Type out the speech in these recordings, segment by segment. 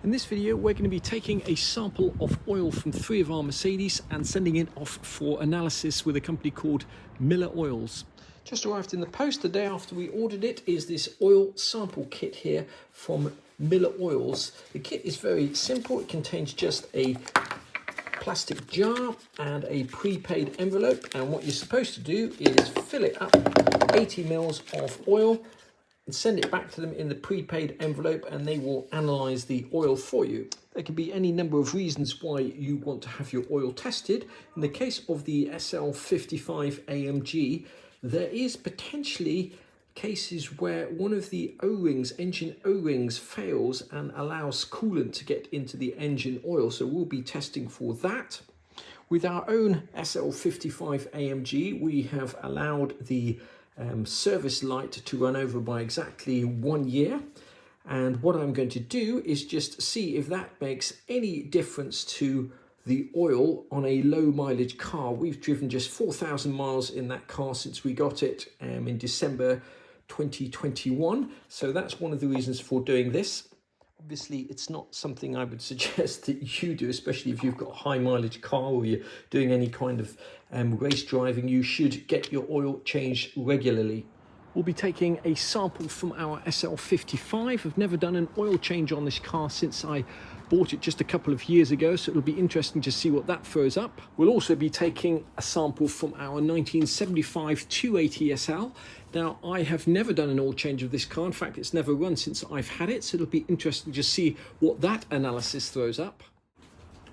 In this video, we're going to be taking a sample of oil from 3 of our Mercedes and sending it off for analysis with a company called Miller Oils. Just arrived in the post the day after we ordered it is this oil sample kit here from Miller Oils. The kit is very simple. It contains just a plastic jar and a prepaid envelope, and what you're supposed to do is fill it up 80 mils of oil and send it back to them in the prepaid envelope, and they will analyze the oil for you. There could be any number of reasons why you want to have your oil tested. In the case of the SL55 AMG, there is potentially cases where one of the O-rings, engine O-rings, fails and allows coolant to get into the engine oil, so we'll be testing for that. With our own SL55 AMG, we have allowed the service light to run over by exactly 1 year, and what I'm going to do is just see if that makes any difference to the oil on a low mileage car. We've driven just 4,000 miles in that car since we got it in December 2021, so that's one of the reasons for doing this. Obviously, it's not something I would suggest that you do, especially if you've got a high mileage car or you're doing any kind of race driving. You should get your oil changed regularly. We'll be taking a sample from our SL55. I've never done an oil change on this car since I bought it just a couple of years ago, so it'll be interesting to see what that throws up. We'll also be taking a sample from our 1975 280sl. Now, I have never done an oil change of this car. In fact, it's never run since I've had it, so it'll be interesting to see what that analysis throws up.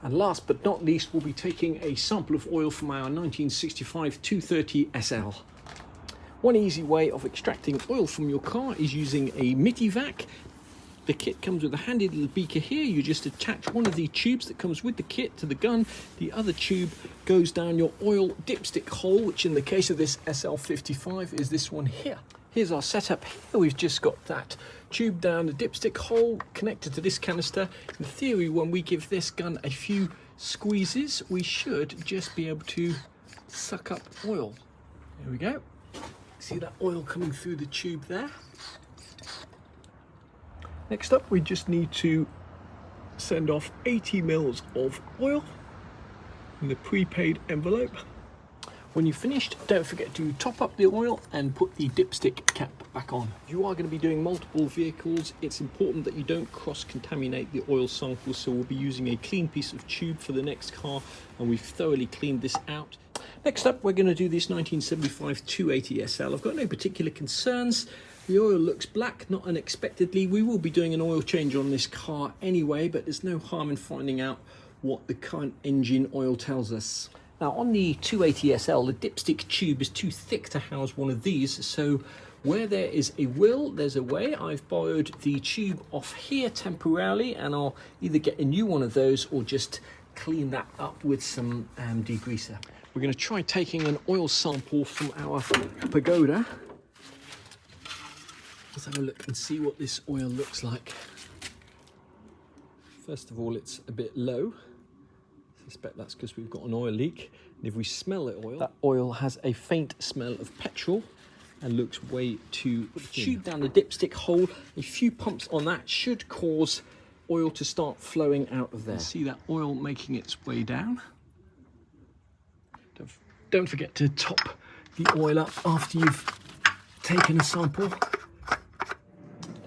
And last but not least, we'll be taking a sample of oil from our 1965 230sl. One easy way of extracting oil from your car is using a Mitivac. The kit comes with a handy little beaker here. You just attach one of the tubes that comes with the kit to the gun. The other tube goes down your oil dipstick hole, which in the case of this SL55 is this one here. Here's our setup here. We've just got that tube down the dipstick hole connected to this canister. In theory, when we give this gun a few squeezes, we should just be able to suck up oil. There we go. See that oil coming through the tube there? Next up, we just need to send off 80 mils of oil in the prepaid envelope. When you've finished, don't forget to top up the oil and put the dipstick cap back on. If you are going to be doing multiple vehicles, it's important that you don't cross-contaminate the oil samples, so we'll be using a clean piece of tube for the next car, and we've thoroughly cleaned this out. Next up, we're going to do this 1975 280sl. I've got no particular concerns. The oil looks black, not unexpectedly. We will be doing an oil change on this car anyway, but there's no harm in finding out what the current engine oil tells us. Now, on the 280sl, the dipstick tube is too thick to house one of these, so where there is a will, there's a way. I've borrowed the tube off here temporarily, and I'll either get a new one of those or just clean that up with some degreaser. We're going to try taking an oil sample from our Pagoda. Let's have a look and see what this oil looks like. First of all, it's a bit low. I suspect that's because we've got an oil leak. And if we smell the oil, that oil has a faint smell of petrol and looks way too thin. Tube down the dipstick hole, a few pumps on that should cause oil to start flowing out of there. See that oil making its way down. Don't forget to top the oil up after you've taken a sample.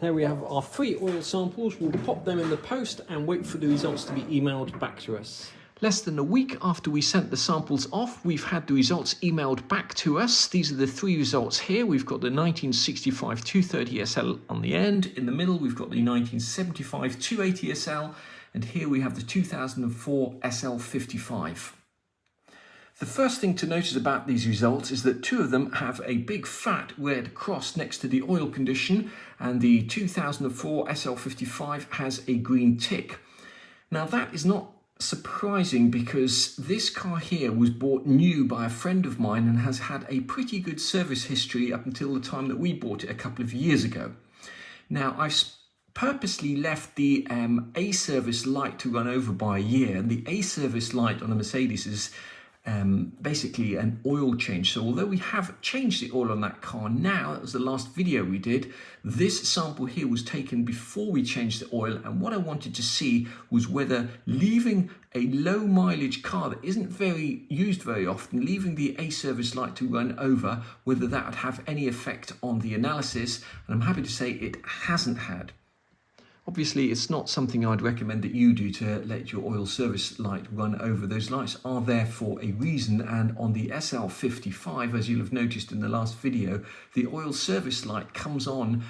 There we have our 3 oil samples. We'll pop them in the post and wait for the results to be emailed back to us. Less than a week after we sent the samples off, we've had the results emailed back to us. These are the 3 results here. We've got the 1965 230sl on the end. In the middle, we've got the 1975 280sl. And here we have the 2004 SL55. The first thing to notice about these results is that 2 of them have a big fat red cross next to the oil condition, and the 2004 SL55 has a green tick. Now, that is not surprising because this car here was bought new by a friend of mine and has had a pretty good service history up until the time that we bought it a couple of years ago. Now, I've purposely left the A service light to run over by a year, and the A service light on a Mercedes is basically an oil change. So although we have changed the oil on that car now, that was the last video we did, this sample here was taken before we changed the oil, and what I wanted to see was whether leaving a low mileage car that isn't used very often, leaving the A service light to run over, whether that would have any effect on the analysis, and I'm happy to say it hasn't had. Obviously, it's not something I'd recommend that you do to let your oil service light run over. Those lights are there for a reason, and on the SL55, as you'll have noticed in the last video, the oil service light comes on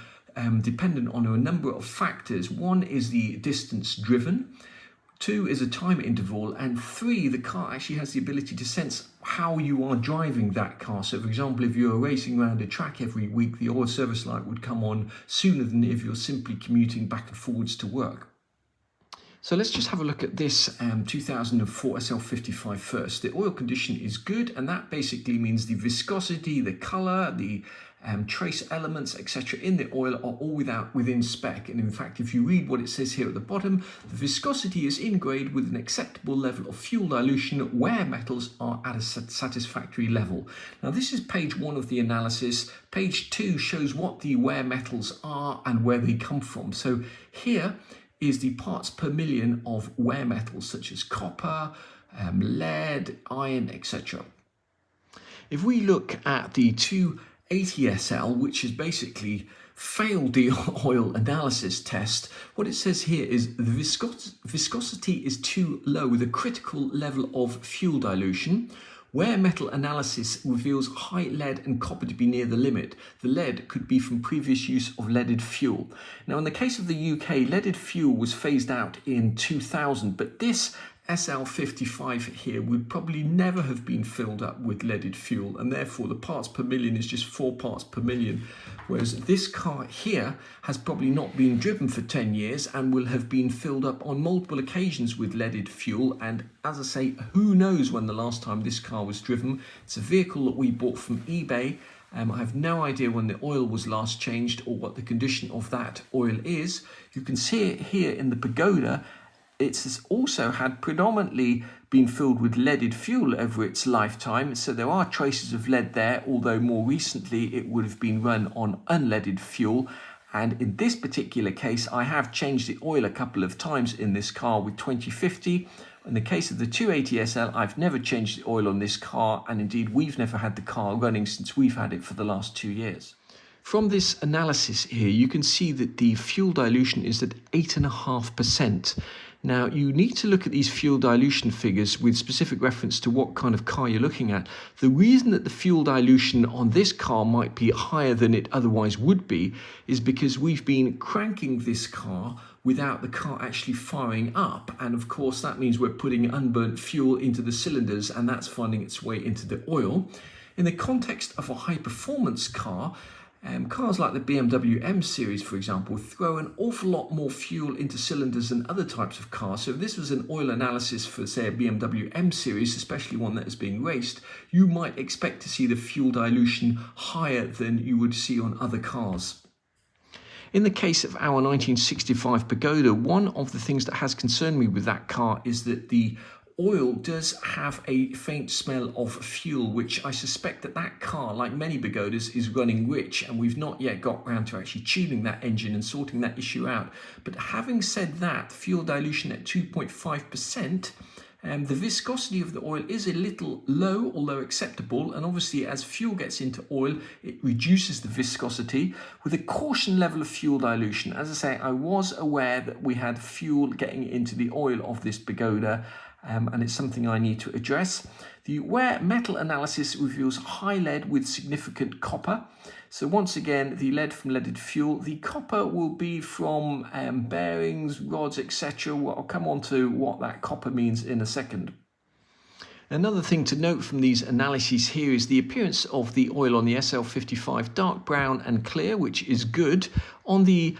dependent on a number of factors. One is the distance driven, 2 is a time interval, and 3, the car actually has the ability to sense how you are driving that car. So for example, if you're racing around a track every week, the oil service light would come on sooner than if you're simply commuting back and forwards to work. So let's just have a look at this 2004 SL55 first. The oil condition is good, and that basically means the viscosity, the color, the trace elements, etc. in the oil are all within spec. And in fact, if you read what it says here at the bottom, the viscosity is in grade with an acceptable level of fuel dilution. Wear metals are at a satisfactory level. Now this is page 1 of the analysis. Page 2 shows what the wear metals are and where they come from. So here is the parts per million of wear metals such as copper, lead, iron, etc. If we look at the 280sl, which has basically failed the oil analysis test, what it says here is the viscosity is too low with a critical level of fuel dilution. Wear metal analysis reveals high lead and copper to be near the limit. The lead could be from previous use of leaded fuel. Now in the case of the UK, leaded fuel was phased out in 2000, but this SL55 here would probably never have been filled up with leaded fuel, and therefore the parts per million is just 4 parts per million, whereas this car here has probably not been driven for 10 years and will have been filled up on multiple occasions with leaded fuel. And as I say, who knows when the last time this car was driven. It's a vehicle that we bought from eBay. I have no idea when the oil was last changed or what the condition of that oil is. You can see it here in the pagoda. It's also had predominantly been filled with leaded fuel over its lifetime, so there are traces of lead there, although more recently it would have been run on unleaded fuel. And in this particular case, I have changed the oil a couple of times in this car with 2050. In the case of the 280sl, I've never changed the oil on this car, and indeed we've never had the car running since we've had it for the last 2 years. From this analysis here, you can see that the fuel dilution is at 8.5%. Now, you need to look at these fuel dilution figures with specific reference to what kind of car you're looking at. The reason that the fuel dilution on this car might be higher than it otherwise would be is because we've been cranking this car without the car actually firing up. And of course, that means we're putting unburnt fuel into the cylinders, and that's finding its way into the oil. In the context of a high-performance car, cars like the BMW M series, for example, throw an awful lot more fuel into cylinders than other types of cars. So if this was an oil analysis for, say, a BMW M series, especially one that is being raced, you might expect to see the fuel dilution higher than you would see on other cars. In the case of our 1965 Pagoda, one of the things that has concerned me with that car is that the oil does have a faint smell of fuel, which I suspect that that car, like many Pagodas, is running rich, and we've not yet got around to actually tuning that engine and sorting that issue out. But having said that, fuel dilution at 2.5%, the viscosity of the oil is a little low, although acceptable, and obviously as fuel gets into oil, it reduces the viscosity with a caution level of fuel dilution. As I say, I was aware that we had fuel getting into the oil of this Pagoda, and it's something I need to address. The wear metal analysis reveals high lead with significant copper. So once again, the lead from leaded fuel. The copper will be from bearings, rods, etc. I'll come on to what that copper means in a second. Another thing to note from these analyses here is the appearance of the oil on the SL55 dark brown and clear, which is good. On the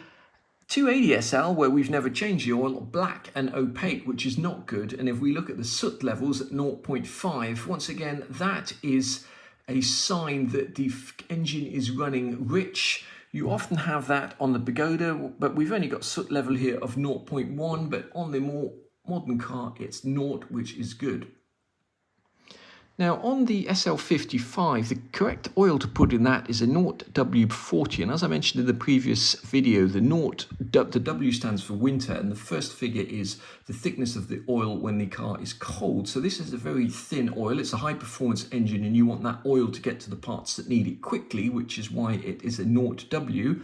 280sl, where we've never changed the oil, black and opaque, which is not good. And if we look at the soot levels at 0.5, once again, that is a sign that the engine is running rich. You often have that on the Pagoda, but we've only got soot level here of 0.1, but on the more modern car, it's 0, which is good. Now on the SL55, the correct oil to put in that is a 0W40, and as I mentioned in the previous video, the W stands for winter, and the first figure is the thickness of the oil when the car is cold. So this is a very thin oil, it's a high performance engine, and you want that oil to get to the parts that need it quickly, which is why it is a 0W.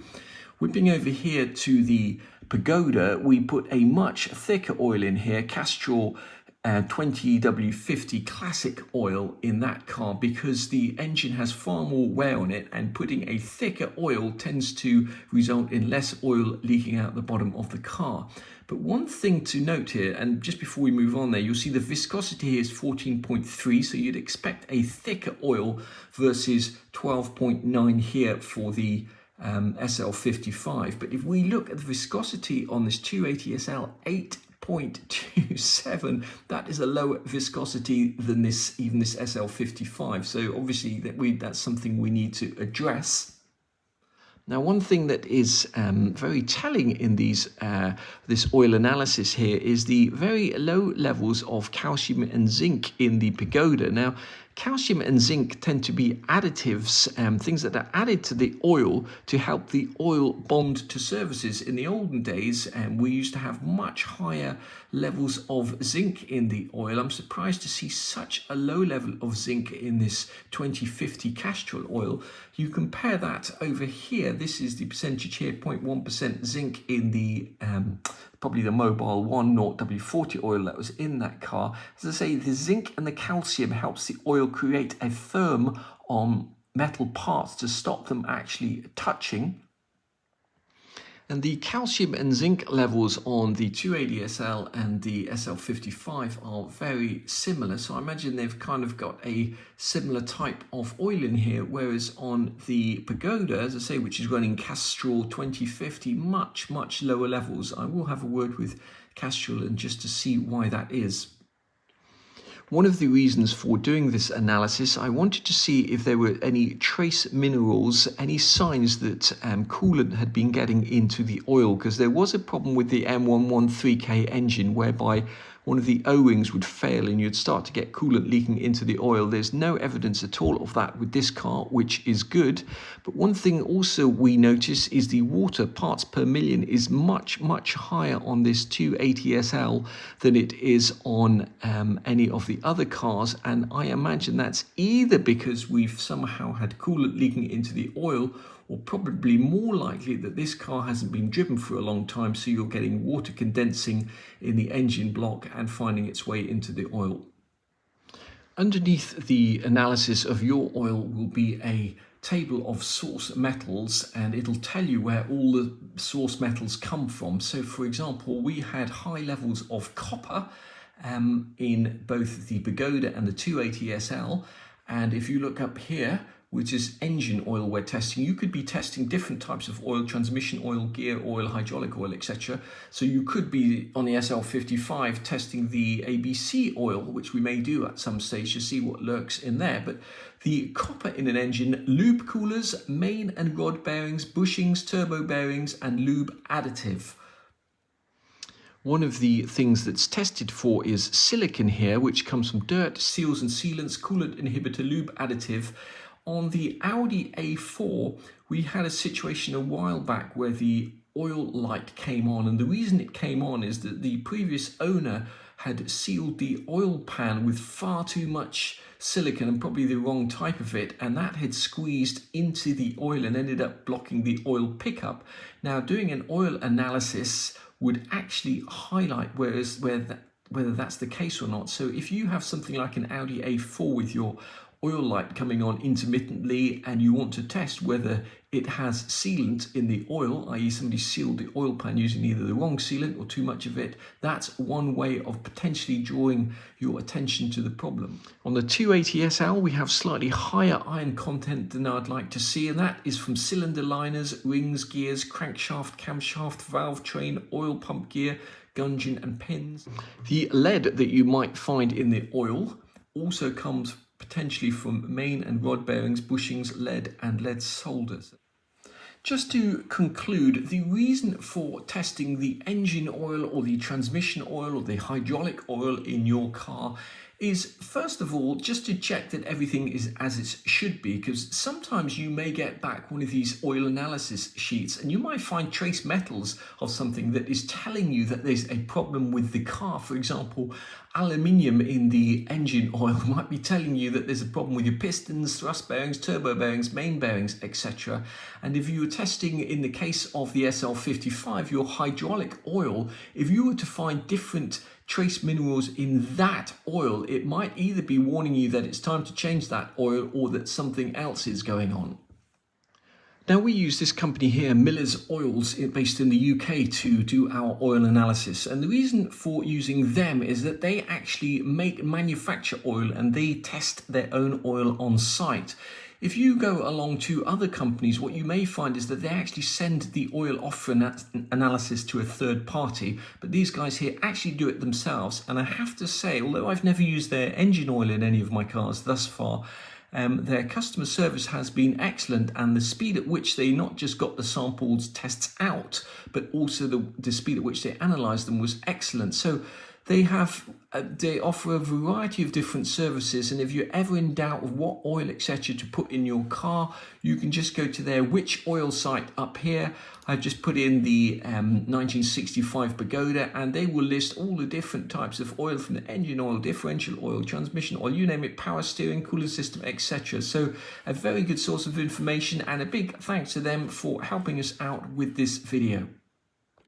Whipping over here to the Pagoda, we put a much thicker oil in here, Castrol 20W50 classic oil in that car, because the engine has far more wear on it, and putting a thicker oil tends to result in less oil leaking out the bottom of the car. But one thing to note here, and just before we move on there, you'll see the viscosity here is 14.3, so you'd expect a thicker oil versus 12.9 here for the SL55. But if we look at the viscosity on this 280sl, 8.27, that is a lower viscosity than even this SL55. So obviously that's something we need to address. Now, one thing that is very telling in this oil analysis here is the very low levels of calcium and zinc in the Pagoda. Now, calcium and zinc tend to be additives, things that are added to the oil to help the oil bond to surfaces. In the olden days, we used to have much higher levels of zinc in the oil. I'm surprised to see such a low level of zinc in this 2050 Castrol oil. You compare that over here, this is the percentage here, 0.1% zinc in the probably the Mobile 10W40 oil that was in that car. As I say, the zinc and the calcium helps the oil create a film on metal parts to stop them actually touching. And the calcium and zinc levels on the 280sl and the SL55 are very similar. So I imagine they've kind of got a similar type of oil in here, whereas on the Pagoda, as I say, which is running Castrol 2050, much lower levels. I will have a word with Castrol and just to see why that is. One of the reasons for doing this analysis, I wanted to see if there were any trace minerals, any signs that coolant had been getting into the oil, because there was a problem with the M113K engine whereby one of the O-rings would fail and you'd start to get coolant leaking into the oil. There's no evidence at all of that with this car, which is good. But one thing also we notice is the water parts per million is much higher on this 280sl than it is on any of the other cars. And I imagine that's either because we've somehow had coolant leaking into the oil, or probably more likely that this car hasn't been driven for a long time, so you're getting water condensing in the engine block and finding its way into the oil. Underneath the analysis of your oil will be a table of source metals, and it'll tell you where all the source metals come from. So for example, we had high levels of copper in both the Pagoda and the 280sl, and if you look up here, which is engine oil we're testing, you could be testing different types of oil, transmission oil, gear oil, hydraulic oil, etc. So you could be on the SL55 testing the ABC oil, which we may do at some stage to see what lurks in there. But the copper in an engine, lube coolers, main and rod bearings, bushings, turbo bearings, and lube additive. One of the things that's tested for is silicon here, which comes from dirt, seals and sealants, coolant inhibitor, lube additive. On the Audi A4, we had a situation a while back where the oil light came on, and the reason it came on is that the previous owner had sealed the oil pan with far too much silicon and probably the wrong type of it, and that had squeezed into the oil and ended up blocking the oil pickup. Now, doing an oil analysis would actually highlight whether that's the case or not. So if you have something like an Audi A4 with your oil light coming on intermittently and you want to test whether it has sealant in the oil, i.e. somebody sealed the oil pan using either the wrong sealant or too much of it, that's one way of potentially drawing your attention to the problem. On the 280sl, we have slightly higher iron content than I'd like to see, and that is from cylinder liners, rings, gears, crankshaft, camshaft, valve train, oil pump gear, gudgeon and pins. The lead that you might find in the oil also comes potentially from main and rod bearings, bushings, lead and lead solders. Just to conclude, the reason for testing the engine oil or the transmission oil or the hydraulic oil in your car is first of all just to check that everything is as it should be, because sometimes you may get back one of these oil analysis sheets and you might find trace metals of something that is telling you that there's a problem with the car. For example, aluminium in the engine oil might be telling you that there's a problem with your pistons, thrust bearings, turbo bearings, main bearings, etc. And if you were testing in the case of the SL55 your hydraulic oil, if you were to find different trace minerals in that oil, it might either be warning you that it's time to change that oil or that something else is going on. Now, we use this company here, Miller's Oils, based in the UK, to do our oil analysis. And the reason for using them is that they actually manufacture oil and they test their own oil on site. If you go along to other companies, what you may find is that they actually send the oil off for analysis to a third party, but these guys here actually do it themselves. And I have to say, although I've never used their engine oil in any of my cars thus far, their customer service has been excellent, and the speed at which they not just got the samples tests out, but also the speed at which they analysed them was excellent. So they offer a variety of different services, and if you're ever in doubt of what oil etc to put in your car, you can just go to their which oil site up here. I've just put in the 1965 Pagoda, and they will list all the different types of oil, from the engine oil, differential oil, transmission oil, you name it, power steering, cooling system, etc. So a very good source of information, and a big thanks to them for helping us out with this video.